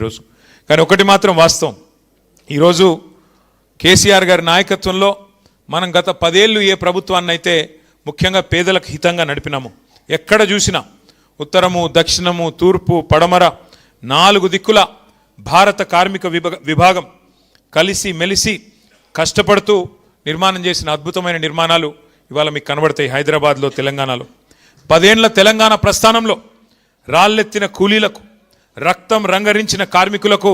ఈరోజు కానీ ఒకటి మాత్రం వాస్తవం, ఈరోజు కేసీఆర్ గారి నాయకత్వంలో మనం గత 10 ఏళ్ళు ఏ ప్రభుత్వాన్ని అయితే ముఖ్యంగా పేదలకు హితంగా నడిపినాము, ఎక్కడ చూసినా ఉత్తరము దక్షిణము తూర్పు పడమర 4 దిక్కుల భారత కార్మిక విభాగం కలిసి మెలిసి కష్టపడుతూ నిర్మాణం చేసిన అద్భుతమైన నిర్మాణాలు ఇవాళ మీకు కనబడతాయి. హైదరాబాద్లో తెలంగాణలో 10 ఏళ్ల తెలంగాణ ప్రస్థానంలో రాళ్ళెత్తిన కూలీలకు రక్తం రంగరించిన కార్మికులకు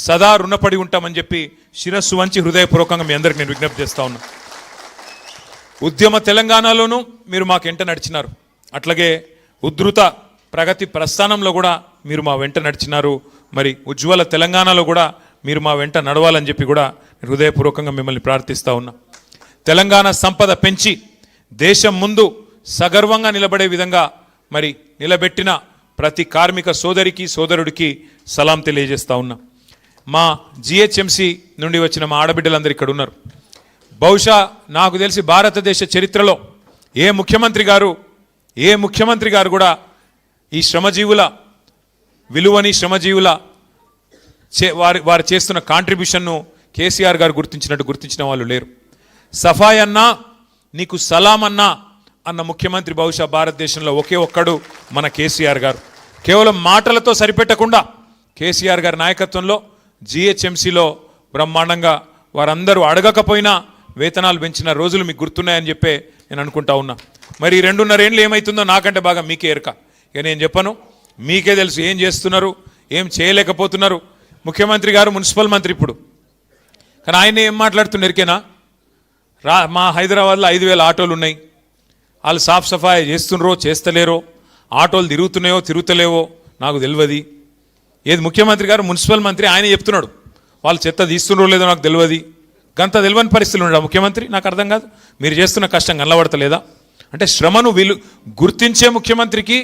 సదా రుణపడి ఉంటామని చెప్పి శిరస్సు వంచి హృదయపూర్వకంగా మీ అందరికి నేను విజ్ఞప్తి చేస్తా ఉన్నా. ఉద్యమ తెలంగాణలోనూ మీరు మాకు వెంట నడిచినారు, అట్లాగే ఉద్ధృత ప్రగతి ప్రస్థానంలో కూడా మీరు మా వెంట నడిచినారు. మరి ఉజ్వల తెలంగాణలో కూడా మీరు మా వెంట నడవాలని చెప్పి కూడా హృదయపూర్వకంగా మిమ్మల్ని ప్రార్థిస్తూ ఉన్నా. తెలంగాణ సంపద పెంచి దేశం ముందు సగర్వంగా నిలబడే విధంగా మరి నిలబెట్టిన ప్రతి కార్మిక సోదరికి సోదరుడికి సలాం తెలియజేస్తూ ఉన్నా. మా జిహెచ్ఎంసి నుండి వచ్చిన మా ఆడబిడ్డలందరూ ఇక్కడ ఉన్నారు. బహుశా నాకు తెలిసి భారతదేశ చరిత్రలో ఏ ముఖ్యమంత్రి గారు కూడా ఈ శ్రమజీవుల విలువని శ్రమజీవుల వారు చేస్తున్న కాంట్రిబ్యూషన్ను కేసీఆర్ గారు గుర్తించిన వాళ్ళు లేరు. సఫాయి అన్నా నీకు సలాం అన్నా అన్న ముఖ్యమంత్రి బహుశా భారతదేశంలో ఒకే ఒక్కడు మన కేసీఆర్ గారు. కేవలం మాటలతో సరిపెట్టకుండా కేసీఆర్ గారి నాయకత్వంలో జిహెచ్ఎంసీలో బ్రహ్మాండంగా వారందరూ అడగకపోయినా వేతనాలు పెంచిన రోజులు మీకు గుర్తున్నాయని చెప్పే నేను అనుకుంటా ఉన్నా. మరి 2.5 ఏళ్ళు ఏమవుతుందో నాకంటే బాగా మీకే ఎరక. ఇక నేను చెప్పను, మీకే తెలుసు ఏం చేస్తున్నారు, ఏం చేయలేకపోతున్నారు. ముఖ్యమంత్రి గారు మున్సిపల్ మంత్రి ఇప్పుడు, కానీ ఆయన ఏం మాట్లాడుతున్నారు ఎరికేనా? మా హైదరాబాద్లో 5,000 ఆటోలు ఉన్నాయి, వాళ్ళు సాఫ్ సఫాయి చేస్తున్నారో చేస్తలేరో, ఆటోలు తిరుగుతున్నాయో తిరుగుతలేవో నాకు తెలియదు. ఏది ముఖ్యమంత్రి గారు మున్సిపల్ మంత్రి ఆయన చెప్తున్నాడు, వాళ్ళు చెత్త తీస్తున్నారో లేదో నాకు తెలియదు. గంత తెలియని పరిస్థితులు ఉన్నాడు ముఖ్యమంత్రి. నాకు అర్థం కాదు, మీరు చేస్తున్న కష్టం కనబడతలేదా? అంటే శ్రమను గుర్తించే ముఖ్యమంత్రికి,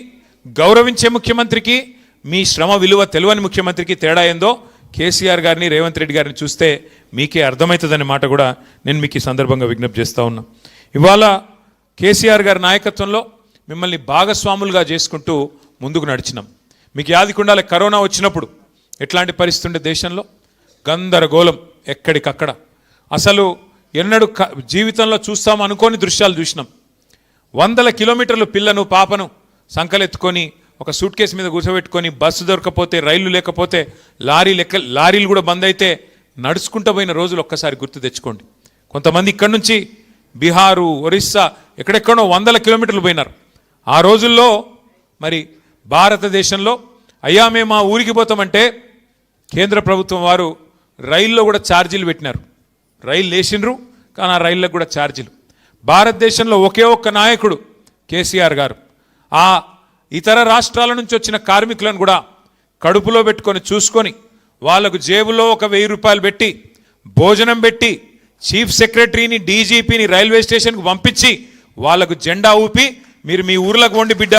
గౌరవించే ముఖ్యమంత్రికి, మీ శ్రమ విలువ తెలియని ముఖ్యమంత్రికి తేడా ఏందో కేసీఆర్ గారిని రేవంత్ రెడ్డి గారిని చూస్తే మీకే అర్థమవుతుందనే మాట కూడా నేను మీకు ఈ సందర్భంగా విజ్ఞప్తి చేస్తూ ఉన్నా. ఇవాళ కేసీఆర్ గారి నాయకత్వంలో మిమ్మల్ని భాగస్వాములుగా చేసుకుంటూ ముందుకు నడిచినాం. మీకు యాదికుండాలి, కరోనా వచ్చినప్పుడు ఎట్లాంటి పరిస్థితి ఉండే దేశంలో, గందరగోళం ఎక్కడికక్కడ. అసలు ఎన్నడూ జీవితంలో చూస్తాం అనుకోని దృశ్యాలు చూసినాం. 100 కిలోమీటర్లు పిల్లను పాపను సంకలెత్తుకొని ఒక సూట్ కేసు మీద కూర్చోబెట్టుకొని బస్సు దొరకపోతే, రైళ్లు లేకపోతే, లారీలు కూడా బంద్ అయితే నడుచుకుంటూ పోయిన రోజులు ఒక్కసారి గుర్తు తెచ్చుకోండి. కొంతమంది ఇక్కడి నుంచి బీహారు ఒరిస్సా ఎక్కడెక్కడో 100 కిలోమీటర్లు పోయినారు. ఆ రోజుల్లో మరి భారతదేశంలో అయ్యా మేము మా ఊరికి పోతామంటే కేంద్ర ప్రభుత్వం వారు రైల్లో కూడా ఛార్జీలు పెట్టినారు. రైలు వేసిండ్రు కానీ ఆ రైళ్ళకు కూడా ఛార్జీలు. భారతదేశంలో ఒకే ఒక్క నాయకుడు కేసీఆర్ గారు ఆ ఇతర రాష్ట్రాల నుంచి వచ్చిన కార్మికులను కూడా కడుపులో పెట్టుకొని చూసుకొని వాళ్ళకు జేబులో ఒక 1000 రూపాయలు పెట్టి భోజనం పెట్టి చీఫ్ సెక్రటరీని డీజీపీని రైల్వే స్టేషన్కు పంపించి వాళ్ళకు జెండా ఊపి మీరు మీ ఊర్లకు వండి బిడ్డ